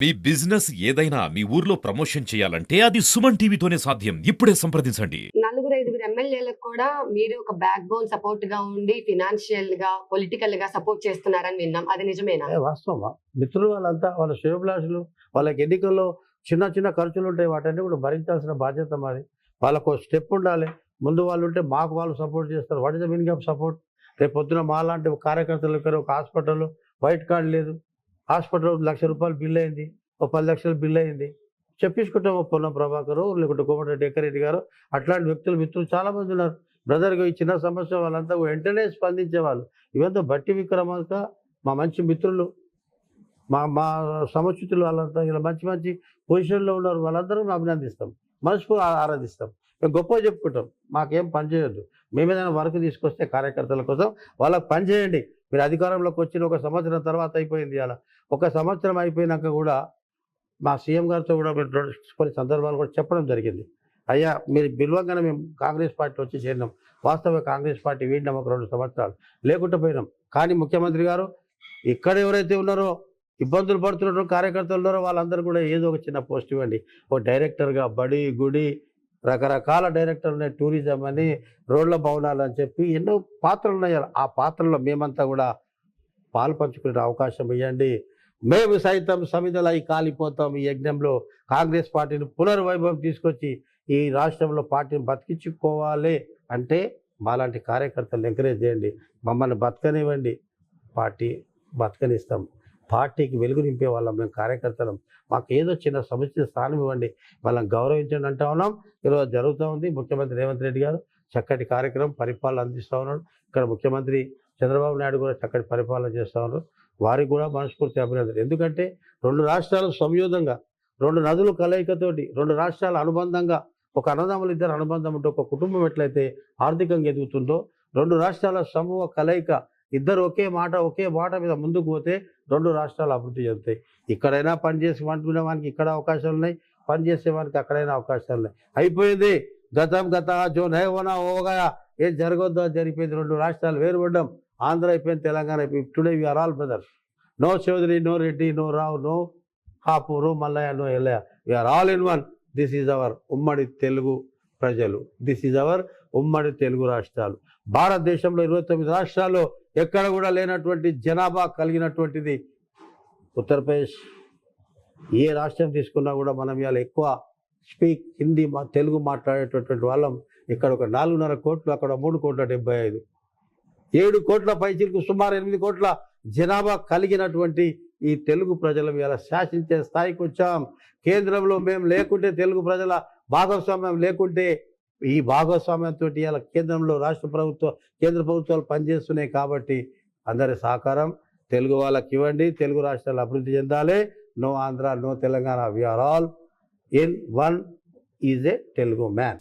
మీ business ఏదైనా మీ ఊర్లో promotion చేయాలంటే అది సుమన్ టీవీతోనే సాధ్యం. ఇప్పుడే సంప్రదించండి. నలుగురు, ఐదుగురు ఎమ్మెల్యేలకు కూడా మీరు ఒక బ్యాక్ బోన్ సపోర్ట్‌గా ఉండి ఫినాన్షియల్‌గా, పొలిటికల్‌గా సపోర్ట్ చేస్తున్నారని విన్నాం. అది నిజమేనా? వాస్తవమా? మిత్రులు వాళ్ళంతా వాళ్ళ శ్రేయోభిలాషులు, వాళ్ళకి ఎన్నికల్లో చిన్న చిన్న ఖర్చులుంటాయి. వాటన్నీ కూడా భరించాల్సిన బాధ్యత మాది. వాళ్ళకో స్టెప్ ఉండాలి. ముందు వాళ్ళుంటే మాకు వాళ్ళు సపోర్ట్ చేస్తారు. What is the meaning of support? రేపొద్దున మాలాంటి కార్యకర్తలకి ఒక హాస్పిటల్‌లో వైట్ కార్డ్ లేదు. హాస్పిటల్ రూ. 1,00,000 బిల్ అయింది. ఓ 10,00,000 బిల్ అయింది. చెప్పించుకుంటాం ఓ పొన్నం ప్రభాకరో, లేకుంటే కోమటిరెడ్డి వెంకరెడ్డి గారో అట్లాంటి వ్యక్తులు మిత్రులు చాలామంది ఉన్నారు. బ్రదర్‌గా ఈ చిన్న సమస్య వాళ్ళంతా వెంటనే స్పందించేవాళ్ళు. ఇవంతా బట్టి విక్రమార్క మా మంచి మిత్రులు. మా మా సముచితులు వాళ్ళంతా ఇలా మంచి మంచి పొజిషన్‌లో ఉన్నారు. వాళ్ళందరూ మేము అభినందిస్తాం. ఆరాధిస్తాం. మేము గొప్పగా చెప్పుకుంటాం. మాకేం పని చేయొద్దు. మేమేదైనా వర్క్ తీసుకొస్తే కార్యకర్తల కోసం వాళ్ళకి పని చేయండి. మీరు అధికారంలోకి వచ్చిన ఒక సంవత్సరం తర్వాత అయిపోయింది ఇయాల. ఒక సంవత్సరం అయిపోయినాక కూడా మా సీఎం గారితో కూడా మేము కొన్ని సందర్భాలు కూడా చెప్పడం జరిగింది. అయ్యా మీరు పిలవంగానే మేము కాంగ్రెస్ పార్టీలో వచ్చి చేరినాం. వాస్తవ కాంగ్రెస్ పార్టీ వీడినాం ఒక 2 సంవత్సరాలు. లేకుంటే పోయినాం. కానీ ముఖ్యమంత్రి గారు ఇక్కడ ఎవరైతే ఉన్నారో ఇబ్బందులు పడుతున్న కార్యకర్తలు ఉన్నారో వాళ్ళందరూ కూడా ఏదో ఒక చిన్న పోస్ట్ ఇవ్వండి. ఒక డైరెక్టర్గా బడి, గుడి రకరకాల డైరెక్టర్లు ఉన్నాయి. టూరిజం అని, రోడ్ల భవనాలు అని చెప్పి ఎన్నో పాత్రలు ఉన్నాయి. ఆ పాత్రల్లో మేమంతా కూడా పాలు పంచుకునే అవకాశం ఇవ్వండి. మేము సైతం సమిధలై కాలిపోతాం. ఈ యజ్ఞంలో కాంగ్రెస్ పార్టీని పునర్వైభవం తీసుకొచ్చి ఈ రాష్ట్రంలో పార్టీని బతికించుకోవాలి అంటే మాలాంటి కార్యకర్తలు ఎంకరేజ్ చేయండి. మమ్మల్ని బతకనివ్వండి. పార్టీ బతకనిస్తాం. పార్టీకి వెలుగు నింపే వాళ్ళం మేము కార్యకర్తలం. మాకు ఏదో చిన్న సముచిత స్థానం ఇవ్వండి. వాళ్ళని గౌరవించండి అంటా ఉన్నాం. ఈరోజు జరుగుతూ ఉంది. ముఖ్యమంత్రి రేవంత్ రెడ్డి గారు చక్కటి కార్యక్రమం పరిపాలన అందిస్తూ ఉన్నాడు. ఇక్కడ ముఖ్యమంత్రి చంద్రబాబు నాయుడు కూడా చక్కటి పరిపాలన చేస్తూ ఉన్నారు. వారికి కూడా మనస్ఫూర్తి అభినందనలు. ఎందుకంటే 2 రాష్ట్రాలు సంయోగంగా, 2 నదులు కలయికతోటి, 2 రాష్ట్రాల అనుబంధంగా, ఒక అన్నదమ్ములు ఇద్దరు అనుబంధం ఉంటే ఒక కుటుంబం ఎట్లయితే ఆర్థికంగా ఎదుగుతుందో 2 రాష్ట్రాల సమూహ కలయిక, ఇద్దరు ఒకే మాట మీద ముందుకు పోతే 2 రాష్ట్రాలు అభివృద్ధి చెందుతాయి. ఇక్కడైనా పనిచేసి వండుకునే వానికి ఇక్కడ అవకాశాలు ఉన్నాయి. పనిచేసే వానికి అక్కడైనా అవకాశాలు ఉన్నాయి. అయిపోయింది. గతం జో నై హోనా హోగా. ఏం జరగొద్దో జరిగిపోయింది. 2 రాష్ట్రాలు వేరుపడ్డాం. ఆంధ్ర అయిపోయింది, తెలంగాణ అయిపోయింది. Today we are all brothers. No Chowdary, no Reddy, no Rao, no Kapu, no Mallayya, no Yellaiah. We are all in one. This is our ఉమ్మడి తెలుగు ప్రజలు. దిస్ ఈజ్ అవర్ ఉమ్మడి తెలుగు రాష్ట్రాలు. భారతదేశంలో 29 రాష్ట్రాల్లో ఎక్కడ కూడా లేనటువంటి జనాభా కలిగినటువంటిది ఉత్తరప్రదేశ్. ఏ రాష్ట్రం తీసుకున్నా కూడా మనం ఇవాళ ఎక్కువ హిందీ తెలుగు మాట్లాడేటటువంటి వాళ్ళం. ఇక్కడ ఒక 4.5 కోట్లు, అక్కడ 3,75,00,000, 7 కోట్ల పైచిలకు సుమారు 8 కోట్ల జనాభా కలిగినటువంటి ఈ తెలుగు ప్రజలు ఇవాళ శాసించే స్థాయికి వచ్చాం. కేంద్రంలో మేము లేకుంటే, తెలుగు ప్రజల భాగస్వామ్యం లేకుంటే, ఈ భాగస్వామ్యంతో ఇవాళ కేంద్రంలో కేంద్ర ప్రభుత్వాలు పనిచేస్తున్నాయి. కాబట్టి అందరి సహకారం తెలుగు వాళ్ళకి ఇవ్వండి. తెలుగు రాష్ట్రాలు అభివృద్ధి చెందాలి. No Andhra, no Telangana. We are all in one is a Telugu man.